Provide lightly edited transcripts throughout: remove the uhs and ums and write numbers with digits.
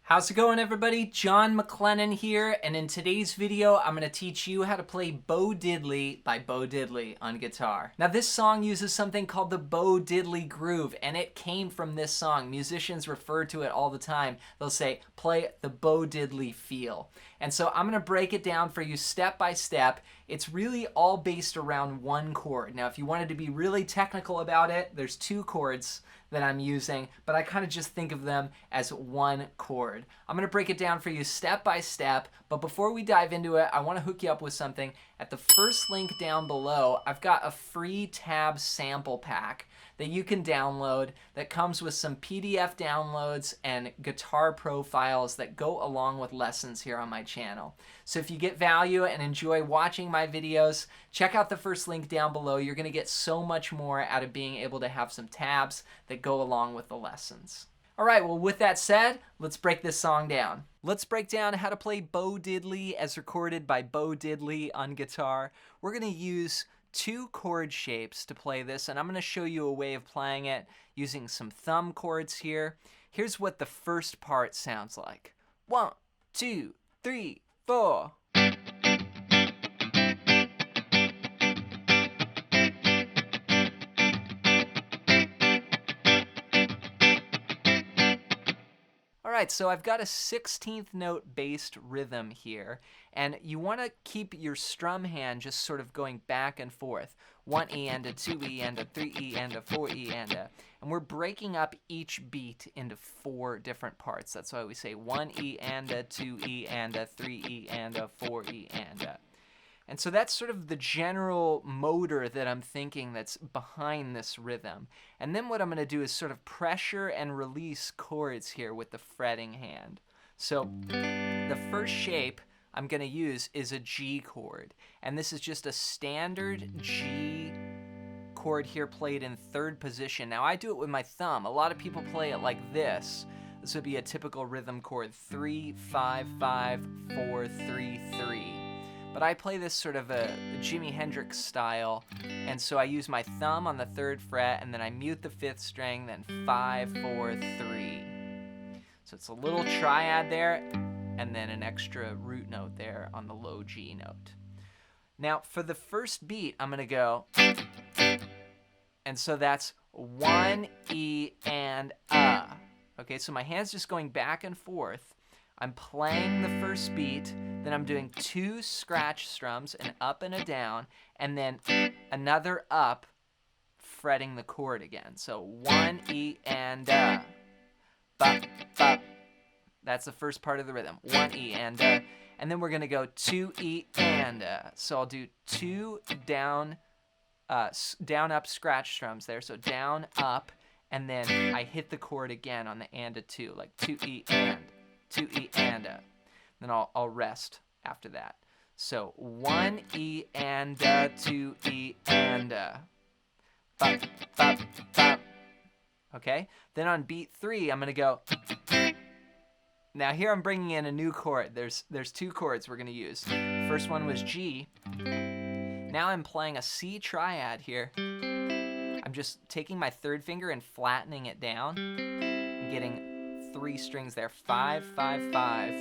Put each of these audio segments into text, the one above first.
How's it going, everybody? John MacLennan here, and in today's video I'm going to teach you how to play Bo Diddley by Bo Diddley on guitar. Now this song uses something called the Bo Diddley groove, and it came from this song. Musicians refer to it all the time. They'll say, play the Bo Diddley feel. And so I'm going to break it down for you step by step. It's really all based around one chord. Now if you wanted to be really technical about it, there's two chords that I'm using, but I kind of just think of them as one chord. I'm going to break it down for you step by step, but before we dive into it, I want to hook you up with something. At the first link down below, I've got a free tab sample pack that you can download that comes with some PDF downloads and guitar profiles that go along with lessons here on my channel. So if you get value and enjoy watching my videos, check out the first link down below. You're going to get so much more out of being able to have some tabs that go along with the lessons. All right, well, with that said, let's break this song down. Let's break down how to play Bo Diddley as recorded by Bo Diddley on guitar. We're going to use two chord shapes to play this, and I'm going to show you a way of playing it using some thumb chords here. Here's what the first part sounds like. 1, 2, 3, 4. Alright, so I've got a 16th note based rhythm here, and you want to keep your strum hand just sort of going back and forth. 1 E and a 2 E and a 3 E and a 4 E and a. And we're breaking up each beat into 4 different parts. That's why we say 1 E and a 2 E and a 3 E and a 4 E and a. And so that's sort of the general motor that I'm thinking that's behind this rhythm. And then what I'm going to do is sort of pressure and release chords here with the fretting hand. So the first shape I'm going to use is a G chord. And this is just a standard G chord here played in 3rd position. Now I do it with my thumb. A lot of people play it like this. This would be a typical rhythm chord, 3, 5, 5, 4, 3, 3. But I play this sort of a Jimi Hendrix style, and so I use my thumb on the 3rd fret, and then I mute the 5th string, then 5, 4, 3. So it's a little triad there, and then an extra root note there on the low G note. Now for the first beat, I'm going to go, and so that's 1 E and a. Okay, so my hand's just going back and forth. I'm playing the first beat, then I'm doing 2 scratch strums, an up and a down, and then another up, fretting the chord again. So 1 E and a, ba, ba. That's the first part of the rhythm. 1 E and a, and then we're gonna go 2 E and a. So I'll do 2 down, down up scratch strums there. So down up, and then I hit the chord again on the and a 2, like 2 E and. 2 E and a. Then I'll rest after that. So 1 E and a, 2 E and a. Bop, bop, bop. Okay? Then on beat 3, I'm going to go. Now here I'm bringing in a new chord. There's 2 chords we're going to use. First one was G. Now I'm playing a C triad here. I'm just taking my 3rd finger and flattening it down and getting 3 strings there, 5, 5, 5,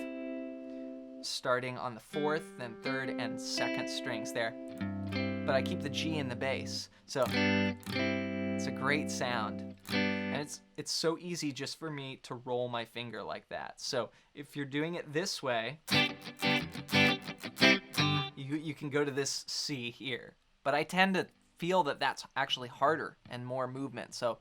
starting on the 4th, then 3rd and 2nd strings there. But I keep the G in the bass, so it's a great sound. And it's so easy just for me to roll my finger like that. So if you're doing it this way, you can go to this C here. But I tend to feel that that's actually harder and more movement, so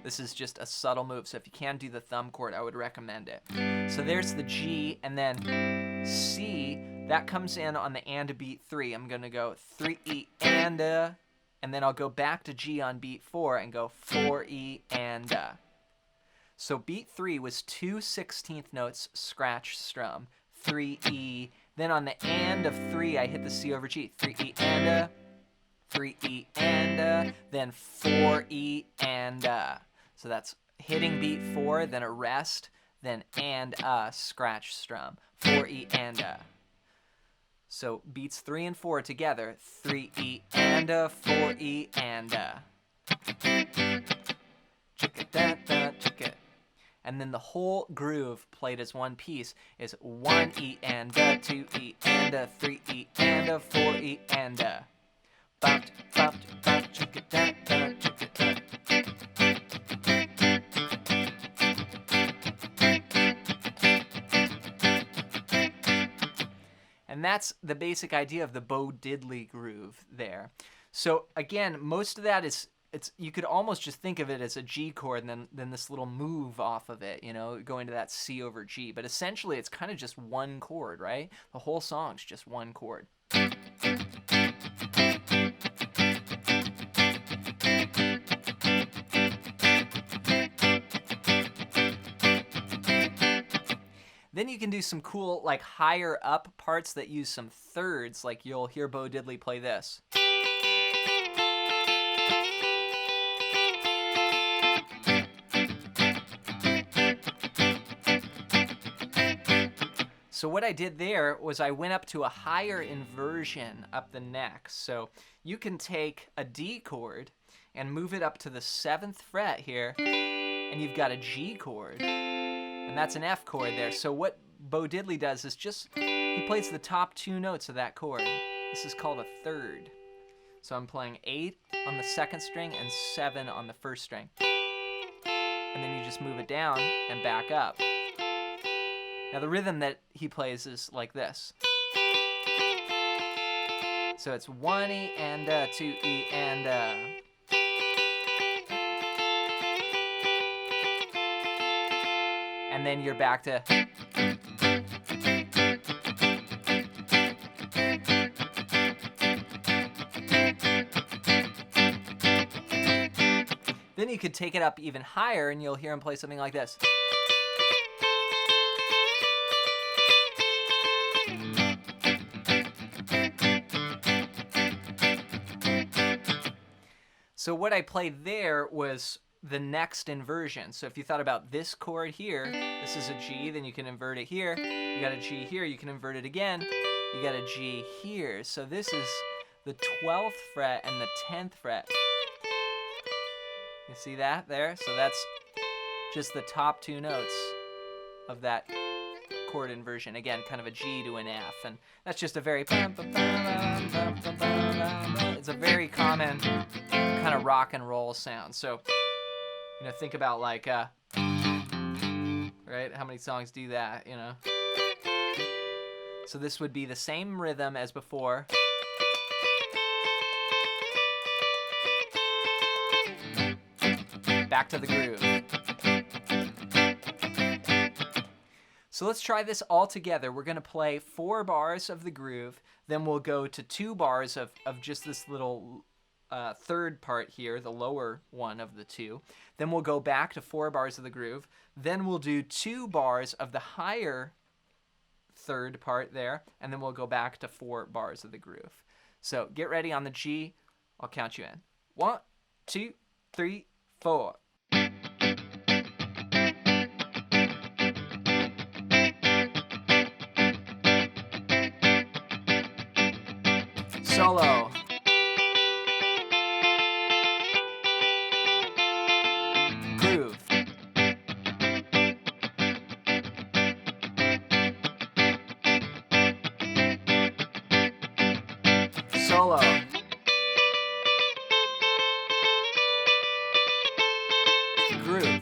this is just a subtle move, so if you can do the thumb chord, I would recommend it. So there's the G, and then C, that comes in on the and a beat 3. I'm going to go 3 E and a, and then I'll go back to G on beat 4 and go 4 E and a. So beat 3 was 2 16th notes scratch strum, 3 E. Then on the and of 3, I hit the C over G, 3 E and a, 3 E and a, then 4 E and a. So that's hitting beat 4, then a rest, then and a scratch strum. 4 E and a. So beats 3 and 4 together. 3 E and a, 4 E and a. and then the whole groove played as one piece is 1 E and a 2 E and a 3 E and a 4 E and a bumped, bumped, bumped, chicka da da, chicka da. And that's the basic idea of the Bo Diddley groove there. So again, most of that is, you could almost just think of it as a G chord and then this little move off of it, you know, going to that C over G. But essentially it's kind of just one chord, right? The whole song's just one chord. Then you can do some cool, like, higher up parts that use some thirds, like you'll hear Bo Diddley play this. So what I did there was I went up to a higher inversion up the neck. So you can take a D chord and move it up to the 7th fret here, and you've got a G chord. And that's an F chord there. So what Bo Diddley does is just, he plays the top 2 notes of that chord. This is called a third. So I'm playing 8 on the 2nd string and 7 on the 1st string. And then you just move it down and back up. Now the rhythm that he plays is like this. So it's 1 E and a, 2 E and a. And then you're back to. Then you could take it up even higher and you'll hear him play something like this. So what I played there was the next inversion. So if you thought about this chord here, this is a G, then you can invert it here. You got a G here, you can invert it again. You got a G here. So this is the 12th fret and the 10th fret. You see that there? So that's just the top 2 notes of that chord inversion. Again, kind of a G to an F. And that's just a very, it's a very common kind of rock and roll sound. So, you know, think about like, right? How many songs do that, you know? So this would be the same rhythm as before. Back to the groove. So let's try this all together. We're going to play 4 bars of the groove, then we'll go to 2 bars of just this little third part here, the lower one of the 2. Then we'll go back to 4 bars of the groove. Then we'll do 2 bars of the higher third part there, and then we'll go back to 4 bars of the groove. So get ready on the G. I'll count you in. 1, 2, 3, 4. Solo. Groove. Solo. Groove.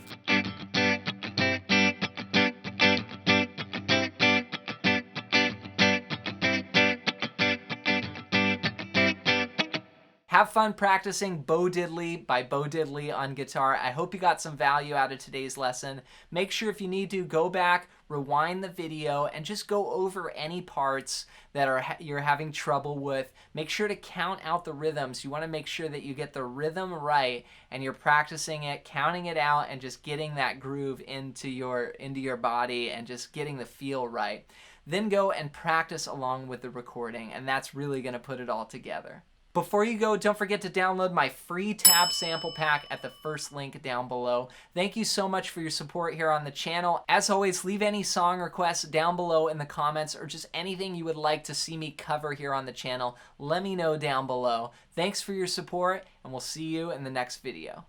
Have fun practicing Bo Diddley by Bo Diddley on guitar. I hope you got some value out of today's lesson. Make sure if you need to, go back, rewind the video, and just go over any parts that you're having trouble with. Make sure to count out the rhythms. You want to make sure that you get the rhythm right and you're practicing it, counting it out, and just getting that groove into your body and just getting the feel right. Then go and practice along with the recording, and that's really going to put it all together. Before you go, don't forget to download my free tab sample pack at the first link down below. Thank you so much for your support here on the channel. As always, leave any song requests down below in the comments or just anything you would like to see me cover here on the channel. Let me know down below. Thanks for your support, and we'll see you in the next video.